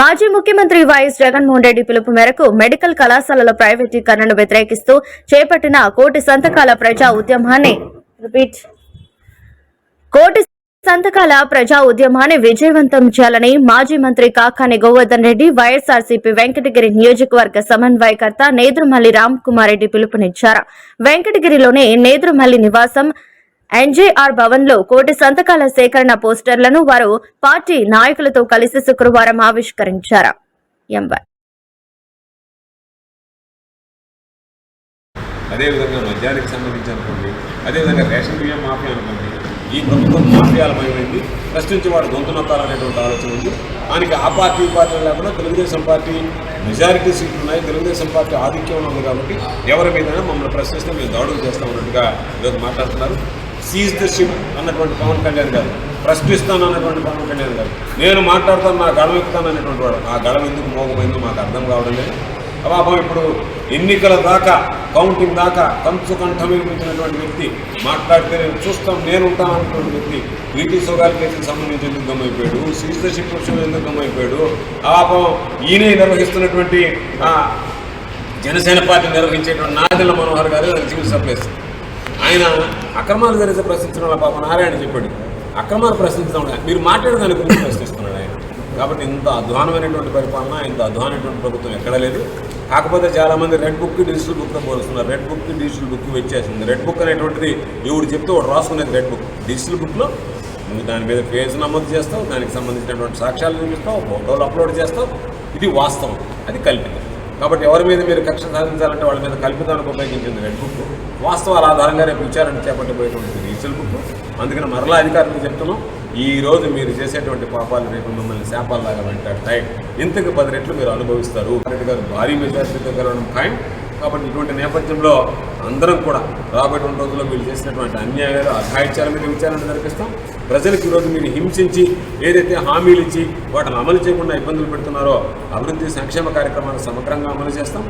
మాజీ ముఖ్యమంత్రి వైఎస్ జగన్మోహన్ రెడ్డి పిలుపు మేరకు మెడికల్ కళాశాలల ప్రైవేటీకరణను వ్యతిరేకిస్తూ చేపట్టిన కోటి సంతకాల ప్రజా ఉద్యమాన్ని విజయవంతం చేయాలని మాజీ మంత్రి కాకాని గోవర్ధన్ రెడ్డి వైఎస్ఆర్సీపీ వెంకటగిరి నియోజకవర్గ సమన్వయకర్త నేదురుమల్లి రామ్ కుమార్ రెడ్డి పిలుపునిచ్చారు. వెంకటగిరిలోని నేదురుమల్లి నివాసం ఎన్జేఆర్ భవన్ లో కోటి సంతకాల సేకరణ పోస్టర్లను వారు పార్టీ నాయకులతో కలిసి శుక్రవారం ఆవిష్కరించారు. అదేవిధంగా మద్యానికి సంబంధించి అనుకోండి, అదేవిధంగా రేషన్ బియ్యం మాఫియా అనుకోండి, ఈ ప్రభుత్వం మాఫియాలమైంది ప్రశ్నించి వాడు గొంతు నొక్కాలనేటువంటి ఆలోచన ఉంది. దానికి ఆ పార్టీ ఈ పార్టీ లేకుండా తెలుగుదేశం పార్టీ మెజారిటీ సీట్లు ఉన్నాయి, తెలుగుదేశం పార్టీ ఆధిక్యంలో ఉంది కాబట్టి ఎవరి మీదైనా మమ్మల్ని ప్రశ్నిస్తే మేము దాడులు చేస్తాం అన్నట్టుగా ఈరోజు మాట్లాడుతున్నారు. సీజ్ ద షిప్ అన్నటువంటి పవన్ కళ్యాణ్ గారు, ప్రశ్నిస్తాను అన్నటువంటి పవన్ కళ్యాణ్ గారు, నేను మాట్లాడతాను నా గళం ఎక్కుతాను అనేటువంటి వాడు. ఆ గళం ఎందుకు మోగమైందో మాకు అర్థం కావడం లేదు. పాపం ఇప్పుడు ఎన్నికల దాకా కౌంటింగ్ దాకా కంచు కంఠం వినిపించినటువంటి వ్యక్తి మాట్లాడితే నేను చూస్తాం నేను ఉంటాను అన్నటువంటి వ్యక్తి వీటి సోగాల కేసుకు సంబంధించి ఎందుకు గమ్మైపోయాడు, సీజ్ ద షిప్ విషయం ఎందుకు గమ్మైపోయాడు. పాపం ఈయనే నిర్వహిస్తున్నటువంటి జనసేన పార్టీ నిర్వహించేటువంటి నాదెళ్ల మనోహర్ గారు సివిల్ సప్లైస్ ఆయన అక్రమాలు జరిగితే ప్రశ్నించడం వల్ల పాప నారాయణ చెప్పాడు. అక్రమాలు ప్రశ్నించడం మీరు మాట్లాడే దాని గురించి ప్రశ్నిస్తున్నాడు ఆయన. కాబట్టి ఇంత అధ్వానమైనటువంటి పరిపాలన, ఇంత అధ్వానమైనటువంటి ప్రభుత్వం ఎక్కడ లేదు. కాకపోతే చాలామంది రెడ్ బుక్ డిజిటల్ బుక్తో పోలుస్తున్నారు. రెడ్ బుక్ డిజిటల్ బుక్ వచ్చేసింది. రెడ్ బుక్ అనేటువంటిది ఎవడు చెప్తే వాడు రాసుకునేది రెడ్ బుక్. డిజిటల్ బుక్లో నువ్వు దాని మీద ఫేస్ నమోదు చేస్తావు, దానికి సంబంధించినటువంటి సాక్ష్యాలు చూపిస్తావు, ఫోటోలు అప్లోడ్ చేస్తావు. ఇది వాస్తవం, అది కల్పితం. కాబట్టి ఎవరి మీద మీరు కక్ష సాధించాలంటే వాళ్ళ మీద కల్పితానికి ఉపయోగించింది రెడ్ బుక్. వాస్తవాల ఆధారంగా రేపు విచారణ చేపట్టబోయేటువంటి డిజిటల్ బుక్. అందుకని మరలా అధికారులకు చెప్తున్నాం, ఈ రోజు మీరు చేసేటువంటి పాపాలు రేపు మిమ్మల్ని శాపాలలాగా వెంటాడతాయి. ఇంతకు 10 రెట్లు మీరు అనుభవిస్తారు. రెడ్డి గారు భారీ మెజారిటీతో గెలవడం ఖాయం. కాబట్టి ఇటువంటి నేపథ్యంలో అందరం కూడా రాబోయేటువంటి రోజుల్లో మీరు చేసినటువంటి అన్యాయాలు, అఘాయిత్యాల మీద విచారణ జరిపిస్తాం. ప్రజలకు ఈరోజు మీరు హింసించి ఏదైతే హామీలు ఇచ్చి వాటిని అమలు చేయకుండా ఇబ్బందులు పెడుతున్నారో అభివృద్ధి సంక్షేమ కార్యక్రమాలు సమగ్రంగా అమలు చేస్తాం.